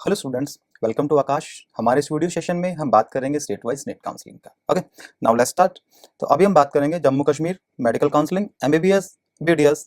Hello students, welcome to आकाश। हमारे इस video session में हम बात करेंगे स्टेट वाइज नेट काउंसलिंग का। Okay, now let's start. तो अभी हम बात करेंगे Jammu Kashmir medical counselling, MBBS, BDS.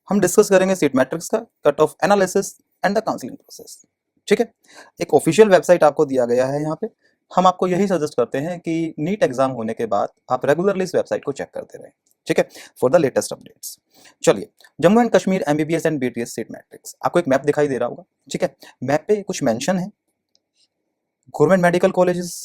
हम डिस्कस करेंगे सीट मैट्रिक्स का, cut off analysis and the counselling process. ठीक है, एक ऑफिशियल वेबसाइट आपको दिया गया है यहाँ पे। हम आपको यही सजेस्ट करते हैं कि नीट एग्जाम होने के बाद आप रेगुलरली इस वेबसाइट को चेक करते रहें। ठीक है, फॉर द लेटेस्ट अपडेट्स। चलिए, Jammu and Kashmir MBBS and BDS seat matrix, आपको एक मैप दिखाई दे रहा होगा। ठीक है, मैप पे कुछ मेंशन है, government medical colleges,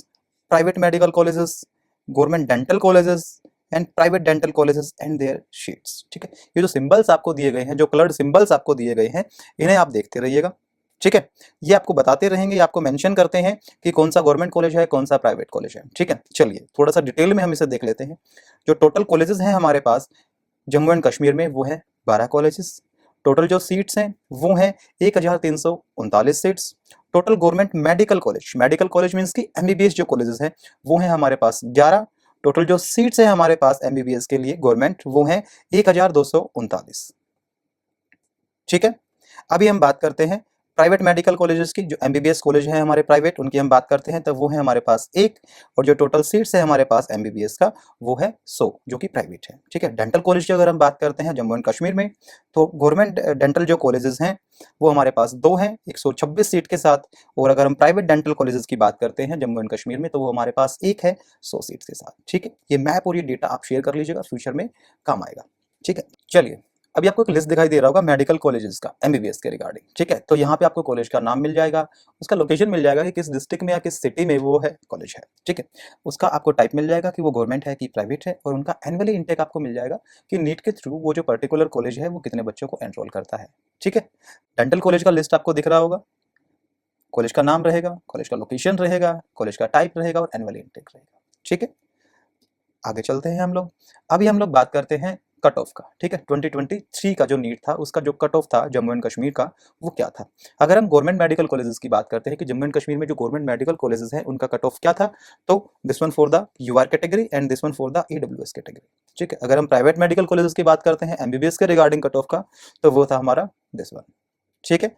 private medical colleges, government dental colleges and private dental colleges and their seats. ठीक है, ये जो सिंबल्स आपको दिए गए हैं, जो कलर्ड सिंबल्स आपको दिए गए हैं, इन्हें आप देखते रहिएगा। ठीक है, ये आपको बताते रहेंगे, ये आपको मेंशन करते हैं कि कौन सा गवर्नमेंट कॉलेज है, कौन सा प्राइवेट कॉलेज है। ठीक है, चलिए थोड़ा सा डिटेल में हम इसे देख लेते हैं। जो टोटल कॉलेजेस हैं हमारे पास जम्मू एंड कश्मीर में, वो है 12 कॉलेजेस। टोटल जो सीट्स हैं वो हैं 1339 seats. Total government medical college means की एमबीबीएस जो कॉलेजेस हैं वो हैं हमारे पास 11। टोटल जो सीट्स हैं हमारे पास एमबीबीएस के लिए गवर्नमेंट, वो हैं 1239। ठीक है, अभी हम बात करते हैं प्राइवेट मेडिकल कॉलेजेस की। जो एमबीबीएस कॉलेज है हमारे प्राइवेट, उनकी हम बात करते हैं, तो वो है हमारे पास एक। और जो टोटल सीट्स है हमारे पास एमबीबीएस का, वो है 100, जो कि प्राइवेट है। ठीक है, डेंटल कॉलेज की अगर हम बात करते हैं जम्मू एंड कश्मीर में, तो गवर्नमेंट डेंटल जो कॉलेजेस हैं वो हमारे पास 2 हैं 126 सीट के साथ। और अगर हम प्राइवेट डेंटल कॉलेजेस की बात करते हैं जम्मू एंड कश्मीर में, तो वो हमारे पास एक है 100 सीट्स के साथ। ठीक है, ये मैप और ये डेटा आप शेयर कर लीजिएगा, फ्यूचर में काम आएगा। ठीक है, चलिए अभी आपको एक लिस्ट दिखाई दे रहा होगा मेडिकल कॉलेजेस का एमबीबीएस के रिगार्डिंग। ठीक है, तो यहाँ पे आपको कॉलेज का नाम मिल जाएगा, उसका लोकेशन मिल जाएगा कि किस डिस्ट्रिक्ट में या किस सिटी में वो है कॉलेज है। ठीक है, उसका आपको टाइप मिल जाएगा कि वो गवर्नमेंट है कि प्राइवेट है, और उनका एनुअली इनटेक आपको मिल जाएगा कि नीट के थ्रू वो जो पर्टिकुलर कॉलेज है वो कितने बच्चों को एनरोल करता है। ठीक है, डेंटल कॉलेज का लिस्ट आपको दिख रहा होगा, कॉलेज का नाम रहेगा, कॉलेज का लोकेशन रहेगा, कॉलेज का टाइप रहेगा और एनुअली इनटेक रहेगा। ठीक है, आगे चलते हैं हम लोग। अभी हम लोग बात करते हैं कट ऑफ का। ठीक है, 2023 का जो नीट था, उसका जो कट ऑफ था जम्मू एंड कश्मीर का, वो क्या था। अगर हम गवर्नमेंट मेडिकल कॉलेजेस की बात करते हैं कि जम्मू एंड कश्मीर में जो गवर्नमेंट मेडिकल कॉलेजेस हैं उनका कट ऑफ क्या था, तो this one for the UR category and this one for the EWS category. ठीक है, अगर हम प्राइवेट मेडिकल कॉलेजेस की बात करते हैं एमबीबीएस के रिगार्डिंग कट ऑफ का, तो वो था हमारा दिस वन। ठीक है,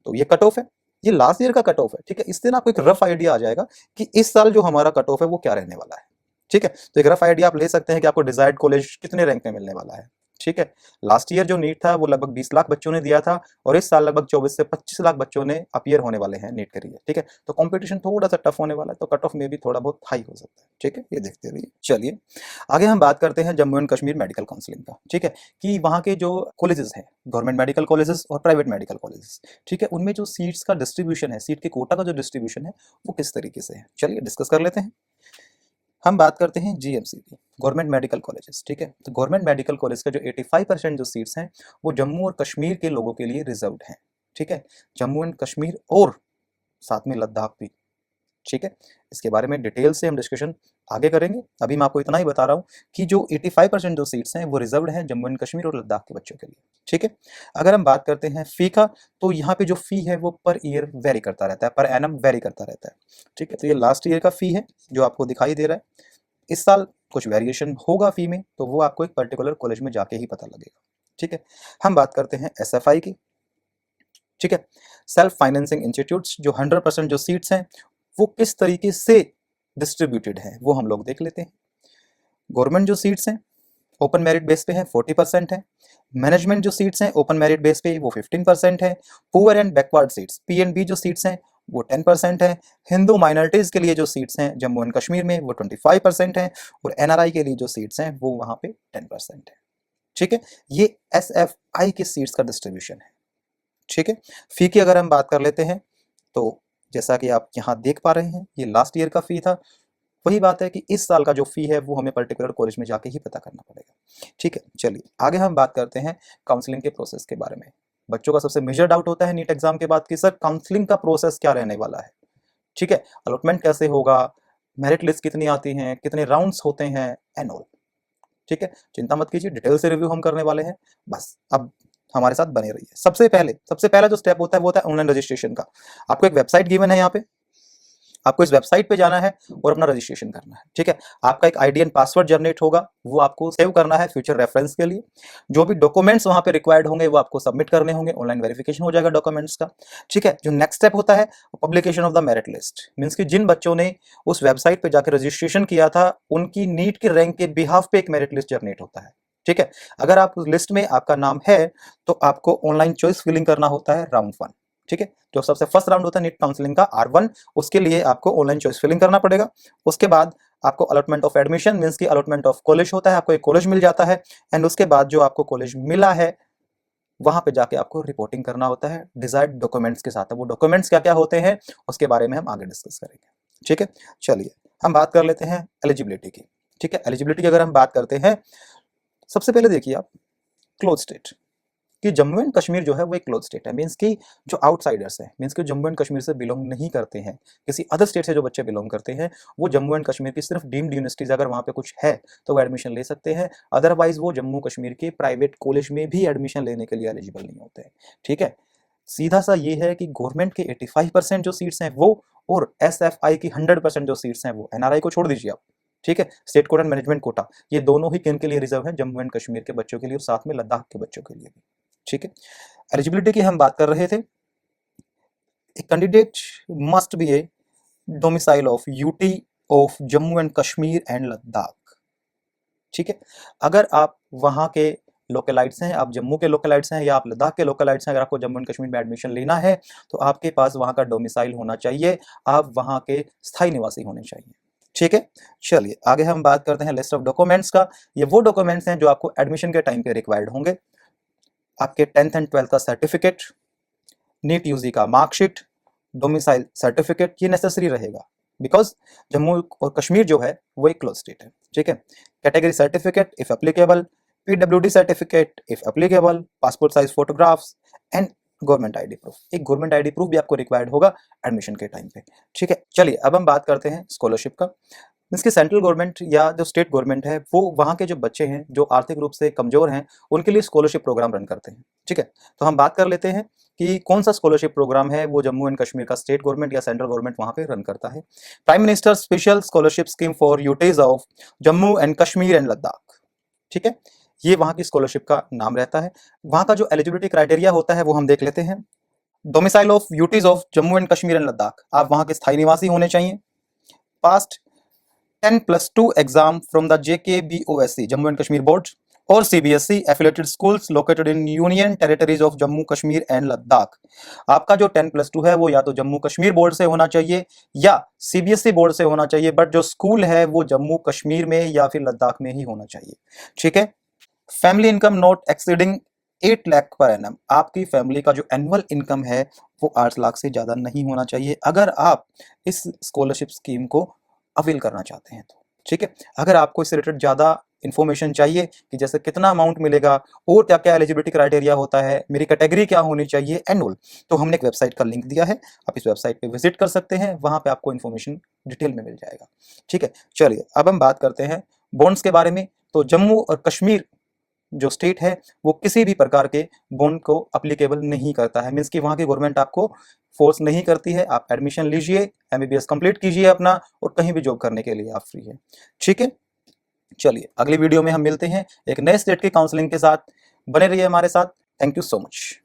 तो ये कट ऑफ है, ये लास्ट ईयर का कट ऑफ है। ठीक है, इससे ना आपको एक रफ आइडिया आ जाएगा कि इस साल जो हमारा कट ऑफ है वो क्या रहने वाला है। ठीक है, तो एक रफ आइडिया आप ले सकते हैं कि आपको डिजायर्ड कॉलेज कितने रैंक में मिलने वाला है। ठीक है, लास्ट ईयर जो नीट था वो लगभग 20 लाख बच्चों ने दिया था, और इस साल लगभग 24 से 25 लाख बच्चों ने अपीयर होने वाले हैं नीट के लिए। ठीक है, तो कंपटीशन थोड़ा सा टफ होने वाला है, तो कट ऑफ में भी थोड़ा बहुत हाई हो सकता है। ठीक है, ये देखते रहिए। चलिए आगे हम बात करते हैं Jammu and Kashmir medical counselling का। ठीक है, कि वहाँ के जो कॉलेजेस हैं, गवर्नमेंट मेडिकल कॉलेजेस और प्राइवेट मेडिकल कॉलेजेस, ठीक है, उनमें जो सीट्स का डिस्ट्रीब्यूशन है, सीट के कोटा का जो डिस्ट्रीब्यूशन है, वो किस तरीके से है, चलिए डिस्कस कर लेते हैं। हम बात करते हैं जीएमसी की, गवर्नमेंट मेडिकल कॉलेजेस। ठीक है, तो गवर्नमेंट मेडिकल कॉलेज का जो 85% जो सीट्स हैं वो जम्मू और कश्मीर के लोगों के लिए रिजर्व्ड हैं। ठीक है, जम्मू एंड कश्मीर और साथ में लद्दाख भी। ठीक है, इसके बारे में डिटेल से हम डिस्कशन आगे करेंगे। अभी मैं आपको इतना ही बता रहा हूँ कि जो 85% जो सीट्स हैं वो रिजर्व्ड हैं जम्मू एंड कश्मीर और लद्दाख के बच्चों के लिए। ठीक है, अगर हम बात करते हैं फी का, तो यहाँ पे जो फी है वो पर ईयर वेरी करता रहता है, पर एनम वेरी करता रहता है। ठीक है, तो ये लास्ट ईयर का फी है जो आपको दिखाई दे रहा है। इस साल कुछ वेरिएशन होगा फी में, तो वो आपको एक पर्टिकुलर कॉलेज में जाके ही पता लगेगा। ठीक है, हम बात करते हैं एसएफआई की। ठीक है, सेल्फ फाइनेंसिंग इंस्टीट्यूट्स, जो 100% जो सीट्स हैं वो किस तरीके से डिस्ट्रीब्यूटेड है वो हम लोग देख लेते हैं। गवर्नमेंट जो सीट्स हैं ओपन मेरिट बेस पे है, 40% है। मैनेजमेंट जो सीट्स हैं ओपन मेरिट बेस पे वो 15% है। Poor and backward seats PNB जो सीट्स हैं वो 10% है। हिंदू माइनॉरिटीज के लिए जो सीट्स हैं जम्मू एंड कश्मीर में वो 25% है, और एनआरआई के लिए जो सीट्स हैं वो वहां पे 10% है। ठीक है, ये एसएफआई की सीट्स का डिस्ट्रीब्यूशन है। ठीक है, फी की अगर हम बात कर लेते हैं, तो जैसा कि आप यहाँ देख पा रहे हैं ये लास्ट ईयर का फी था। वही बात है कि इस साल का जो फी है वो हमें पर्टिकुलर कॉलेज में जाके ही पता करना पड़ेगा। ठीक है, चलिए आगे हम बात करते हैं काउंसलिंग के प्रोसेस के बारे में। बच्चों का सबसे मेजर डाउट होता है नीट एग्जाम के बाद कि सर काउंसलिंग का प्रोसेस क्या रहने वाला है। ठीक है, अलॉटमेंट कैसे होगा, मेरिट लिस्ट कितनी आती हैं, कितने राउंड्स होते हैं एंड ऑल। ठीक है, चिंता मत कीजिए, डिटेल से रिव्यू हम करने वाले हैं, बस अब हमारे साथ बने रहिए। सबसे पहला जो स्टेप होता है वो होता है ऑनलाइन रजिस्ट्रेशन का। आपको एक वेबसाइट गिवन है यहाँ पे, आपको इस वेबसाइट पे जाना है और अपना रजिस्ट्रेशन करना है। ठीक है, आपका एक आईडी एंड पासवर्ड जनरेट होगा, वो आपको सेव करना है फ्यूचर रेफरेंस के लिए। जो भी डॉक्यूमेंट्स वहां पे रिक्वायर्ड होंगे वो आपको सबमिट करने होंगे, ऑनलाइन वेरिफिकेशन हो जाएगा डॉक्यूमेंट्स का। ठीक है, जो नेक्स्ट स्टेप होता है publication of the merit list, means कि जिन बच्चों ने उस वेबसाइट पे जाकर रजिस्ट्रेशन किया था उनकी नीट के रैंक के बिहाफ पे एक मेरिट लिस्ट जनरेट होता है। ठीक है, अगर आप उस लिस्ट में आपका नाम है तो आपको ऑनलाइन चॉइस फिलिंग करना होता है राउंड 1। ठीक है, जो सबसे फर्स्ट राउंड होता है नीट काउंसलिंग का R1, उसके लिए आपको ऑनलाइन चॉइस फिलिंग करना पड़ेगा। उसके बाद आपको अलॉटमेंट ऑफ एडमिशन मींस की अलॉटमेंट ऑफ कॉलेज होता है, आपको एक कॉलेज मिल जाता है एंड उसके बाद जो आपको कॉलेज मिला है वहां पे जाके आपको रिपोर्टिंग करना होता है डिजायर्ड डॉक्यूमेंट्स के साथ। वो डॉक्यूमेंट्स क्या क्या होते हैं उसके बारे में हम आगे डिस्कस करेंगे। ठीक है, चलिए हम बात कर लेते हैं एलिजिबिलिटी की। ठीक है, एलिजिबिलिटी की अगर हम बात करते हैं, सबसे पहले देखिए आप क्लोज स्टेट कि जम्मू एंड कश्मीर जो है वो एक क्लोज स्टेट है, मींस कि जो आउटसाइडर्स हैं, मींस कि जम्मू एंड कश्मीर से बिलोंग नहीं करते हैं, किसी अदर स्टेट से जो बच्चे बिलोंग करते हैं वो जम्मू एंड कश्मीर की सिर्फ डीम्ड यूनिवर्सिटीज अगर वहाँ पे कुछ है तो वो एडमिशन ले सकते हैं, अदरवाइज वो जम्मू कश्मीर के प्राइवेट कॉलेज में भी एडमिशन लेने के लिए एलिजिबल नहीं होते हैं। ठीक है, सीधा सा ये है कि गवर्नमेंट के 85% जो सीट्स हैं वो, और SFI की 100% जो सीट्स हैं वो, NRI को छोड़ दीजिए आप। ठीक है, state quota and management quota, ये दोनों ही किन के लिए रिजर्व है, जम्मू एंड कश्मीर के बच्चों के लिए और साथ में लद्दाख के बच्चों के लिए भी। ठीक है, एलिजिबिलिटी की हम बात कर रहे थे। A candidate must be A domicile of UT of Jammu and Kashmir and Ladakh. ठीक है, अगर आप वहां के लोकलाइट्स हैं, आप जम्मू के लोकलाइट्स हैं या आप लद्दाख के लोकलाइट्स हैं, अगर आपको जम्मू एंड कश्मीर में एडमिशन लेना है तो आपके पास वहां का डोमिसाइल होना चाहिए, आप वहां के स्थायी निवासी होने चाहिए। ठीक है, चलिए आगे हम बात करते हैं लिस्ट ऑफ डॉक्यूमेंट्स का। ये वो डॉक्यूमेंट्स हैं जो आपको एडमिशन के टाइम पे रिक्वायर्ड होंगे। आपके 10th एंड 12th का सर्टिफिकेट, नीट यूजी का मार्कशीट, डोमिसाइल सर्टिफिकेट, ये नेसेसरी रहेगा बिकॉज जम्मू और कश्मीर जो है वो एक क्लोज स्टेट है। ठीक है, category certificate if applicable, PWD certificate if applicable, passport size photographs and government ID proof. एक गवर्नमेंट आईडी प्रूफ भी आपको रिक्वायर्ड होगा एडमिशन के टाइम पे। ठीक है, चलिए अब हम बात करते हैं स्कॉलरशिप का। इसके सेंट्रल गवर्नमेंट या जो स्टेट गवर्नमेंट है वो वहाँ के जो बच्चे हैं जो आर्थिक रूप से कमजोर हैं उनके लिए स्कॉलरशिप प्रोग्राम रन करते हैं। ठीक है, तो हम बात कर लेते हैं कि कौन सा स्कॉलरशिप प्रोग्राम है वो जम्मू एंड कश्मीर का स्टेट गवर्नमेंट या सेंट्रल गवर्नमेंट वहाँ पे रन करता है। Prime minister special scholarship scheme for UTs of Jammu and Kashmir and Ladakh. ठीक है, ये वहाँ की स्कॉलरशिप का नाम रहता है। वहाँ का जो एलिजिबिलिटी क्राइटेरिया होता है वो हम देख लेते हैं। Domicile of UTs of Jammu and Kashmir and Ladakh, आप वहाँ के स्थायी निवासी होने चाहिए। Past 10+2 exam from the JKBOSC Jammu and Kashmir board और CBSE affiliated schools located in union territories of Jammu Kashmir and Ladakh. आपका जो 10+2 है वो या तो जम्मू कश्मीर बोर्ड से होना चाहिए या CBSE बोर्ड से होना चाहिए, बट जो स्कूल है वो जम्मू कश्मीर में या फिर लद्दाख में ही होना चाहिए। ठीक है, family income not exceeding 8 lakh per annum, आपकी फैमिली का जो एनुअल इनकम है वो 8 लाख से ज्यादा नहीं होना चाहिए अगर आप इस स्कॉलरशिप स्कीम को अवेल करना चाहते हैं तो। ठीक है, अगर आपको इससे रिलेटेड ज्यादा इन्फॉर्मेशन चाहिए कि जैसे कितना अमाउंट मिलेगा और क्या क्या एलिजिबिलिटी क्राइटेरिया होता है, मेरी कैटेगरी क्या होनी चाहिए एनुअल, तो हमने एक वेबसाइट का लिंक दिया है, आप इस वेबसाइट पे विजिट कर सकते हैं, वहां पे आपको इन्फॉर्मेशन डिटेल में मिल जाएगा। ठीक है, चलिए अब हम बात करते हैं बॉन्ड्स के बारे में। तो जम्मू और कश्मीर जो स्टेट है वो किसी भी प्रकार के बॉन्ड को अप्लीकेबल नहीं करता है, मींस कि वहां की गवर्नमेंट आपको फोर्स नहीं करती है। आप एडमिशन लीजिए, MBBS कंप्लीट कीजिए अपना और कहीं भी जॉब करने के लिए आप फ्री है। ठीक है, चलिए अगली वीडियो में हम मिलते हैं एक नए स्टेट के काउंसलिंग के साथ। बने रहिए हमारे साथ। Thank you so much.